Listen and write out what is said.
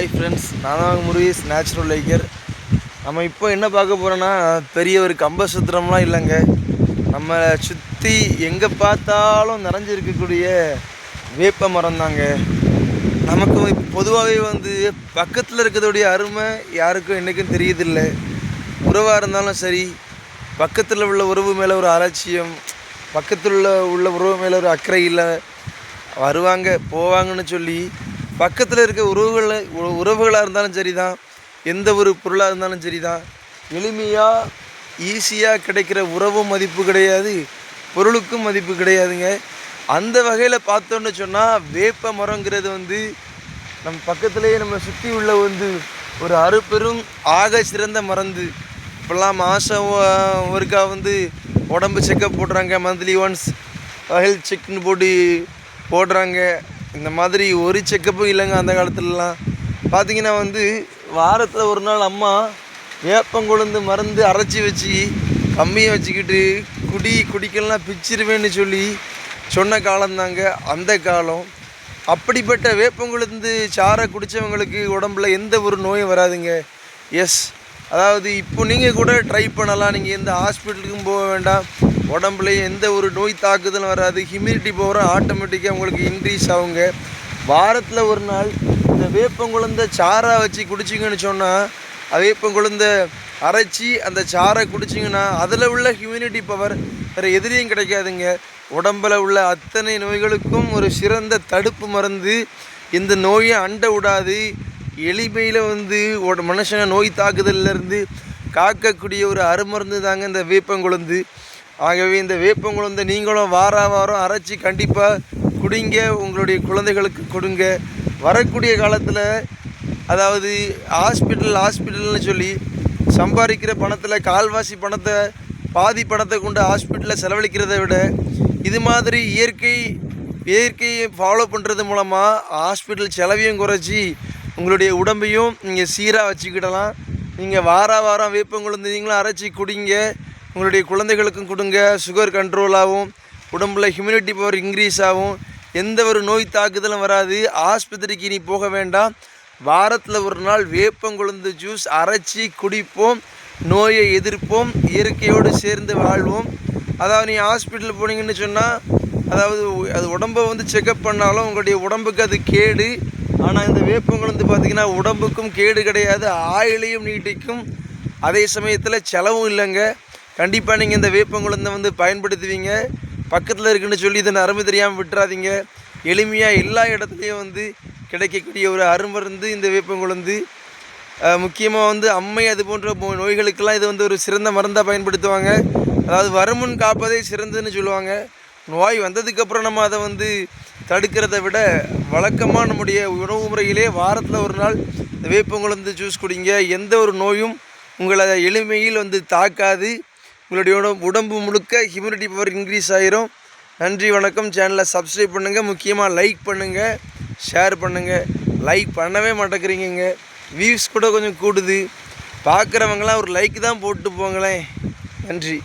Hi friends, நான் தான் Murugesh natural liquor. நம்ம இப்போ என்ன பார்க்க போகிறோன்னா, பெரிய ஒரு கம்ப சுத்திரம்லாம் இல்லைங்க. நம்ம சுற்றி எங்கே பார்த்தாலும் நிறைஞ்சிருக்கக்கூடிய வேப்ப மரம் தாங்க. நமக்கு பொதுவாகவே பக்கத்தில் இருக்கிறதுடைய அருமை யாருக்கும் என்றைக்கும் தெரியுதில்லை. உறவாக இருந்தாலும் சரி, பக்கத்தில் உள்ள உறவு மேலே ஒரு அலட்சியம், பக்கத்தில் உள்ள உறவு மேலே ஒரு அக்கறை இல்லை. வருவாங்க போவாங்கன்னு சொல்லி பக்கத்தில் இருக்க உறவுகளாக இருந்தாலும் சரி தான், எந்த ஒரு பொருளாக இருந்தாலும் சரி தான், எளிமையாக ஈஸியாக கிடைக்கிற உறவும் மதிப்பு கிடையாது, பொருளுக்கும் மதிப்பு கிடையாதுங்க. அந்த வகையில் பார்த்தோன்னு சொன்னால் வேப்ப மரங்கிறது நம்ம பக்கத்துலேயே நம்ம சுற்றி உள்ள ஒரு அருப்பெரும் ஆக சிறந்த மருந்து. இப்போல்லாம் மாதம் ஒருக்கா உடம்பு செக்கப் போடுறாங்க, மந்த்லி ஒன்ஸ் ஹெல்த் செக்னு போடுறாங்க. இந்த மாதிரி ஒரு செக்கப்பும் இல்லைங்க. அந்த காலத்துலலாம் பார்த்திங்கன்னா வாரத்தில் ஒரு நாள் அம்மா வேப்பங்கொழுந்து மருந்து அரைச்சி வச்சு கம்மியை வச்சுக்கிட்டு குடிக்கலாம் பிச்சிருவேன்னு சொல்லி சொன்ன காலம்தாங்க அந்த காலம். அப்படிப்பட்ட வேப்பங்கொழுந்து சாரை குடித்தவங்களுக்கு உடம்புல எந்த ஒரு நோயும் வராதுங்க. எஸ், அதாவது இப்போ நீங்கள் கூட ட்ரை பண்ணலாம். நீங்கள் எந்த ஹாஸ்பிட்டலுக்கும் போக வேண்டாம், உடம்புல எந்த ஒரு நோய் தாக்குதலும் வராது. ஹியூமிடிட்டி பவரும் ஆட்டோமேட்டிக்காக உங்களுக்கு இன்க்ரீஸ் ஆகுங்க. வாரத்தில் ஒரு நாள் இந்த வேப்பங்குழந்த சாரை வச்சு குடிச்சிங்கன்னு சொன்னால், வேப்பங்குழந்த அரைச்சி அந்த சாரை குடிச்சிங்கன்னா அதில் உள்ள ஹியூமிடிட்டி பவர் வேறு எதிரியும் கிடைக்காதுங்க. உடம்பில் உள்ள அத்தனை நோய்களுக்கும் ஒரு சிறந்த தடுப்பு மருந்து. இந்த நோயை அண்ட விடாது. எளிமையில் மனுஷங்க நோய் தாக்குதலிருந்து காக்கக்கூடிய ஒரு அருமருந்து தாங்க இந்த வேப்பங்குழந்து. ஆகவே இந்த வேப்பங்குழந்தை நீங்களும் வாரம் அரைச்சி கண்டிப்பாக குடிங்க, உங்களுடைய குழந்தைகளுக்கு கொடுங்க. வரக்கூடிய காலத்தில் அதாவது ஹாஸ்பிட்டல்னு சொல்லி சம்பாதிக்கிற பணத்தில் கால்வாசி பணத்தை பாதி பணத்தை கொண்டு ஹாஸ்பிட்டலில் செலவழிக்கிறத விட இது மாதிரி இயற்கையை ஃபாலோ பண்ணுறது மூலமாக ஹாஸ்பிட்டல் செலவையும் குறைச்சி உங்களுடைய உடம்பையும் நீங்கள் சீராக வச்சுக்கிடலாம். நீங்கள் வாரம் வேப்பங்குழந்தை நீங்களும் அரைச்சி குடிங்க, உங்களுடைய குழந்தைகளுக்கும் கொடுங்க. சுகர் கண்ட்ரோல் ஆகும், உடம்புல ஹியூமிடிட்டி பவர் இன்க்ரீஸ் ஆகும், எந்த ஒரு நோய் தாக்குதலும் வராது. ஆஸ்பத்திரிக்கு நீ போக வேண்டாம். வாரத்தில் ஒரு நாள் வேப்பங்குழந்து ஜூஸ் அரைச்சி குடிப்போம், நோயை எதிர்ப்போம், இயற்கையோடு சேர்ந்து வாழ்வோம். அதாவது நீ ஹாஸ்பிட்டல் போனீங்கன்னு சொன்னால், அதாவது அது உடம்பை செக்கப் பண்ணாலும் உங்களுடைய உடம்புக்கு அது கேடு. ஆனால் இந்த வேப்பங்குழந்து பார்த்திங்கன்னா உடம்புக்கும் கேடு கிடையாது, ஆயிலையும் நீட்டிக்கும், அதே சமயத்தில் செலவும் இல்லைங்க. கண்டிப்பாக நீங்கள் இந்த வேப்பங்குழந்தை பயன்படுத்துவீங்க. பக்கத்தில் இருக்குன்னு சொல்லி இதை அருமை தெரியாமல் விட்டுறாதீங்க. எளிமையாக எல்லா இடத்துலையும் கிடைக்கக்கூடிய ஒரு அருமருந்து இந்த வேப்பங்குழந்து. முக்கியமாக அம்மை அது போன்ற நோய்களுக்கெல்லாம் இது ஒரு சிறந்த மருந்தாக பயன்படுத்துவாங்க. அதாவது வருமுன் காப்பதே சிறந்ததுன்னு சொல்லுவாங்க. நோய் வந்ததுக்கப்புறம் நம்ம அதை தடுக்கிறத விட வழக்கமாக நம்முடைய உணவு முறையிலே வாரத்தில் ஒரு நாள் இந்த வேப்பங்குழந்து ஜூஸ் குடிங்க. எந்த ஒரு நோயும் உங்களை எளிமையில் தாக்காது. உங்களுடைய உடம்பு முழுக்க ஹியூமிடிட்டி பவர் இன்க்ரீஸ் ஆகிரும். நன்றி, வணக்கம். சேனலை சப்ஸ்கிரைப் பண்ணுங்கள், முக்கியமாக லைக் பண்ணுங்கள், ஷேர் பண்ணுங்கள். லைக் பண்ணவே மாட்டேங்கிறீங்க. வியூஸ் கூட கொஞ்சம் கூடுது. பார்க்குறவங்களாம் ஒரு லைக் தான் போட்டு போங்களேன். நன்றி.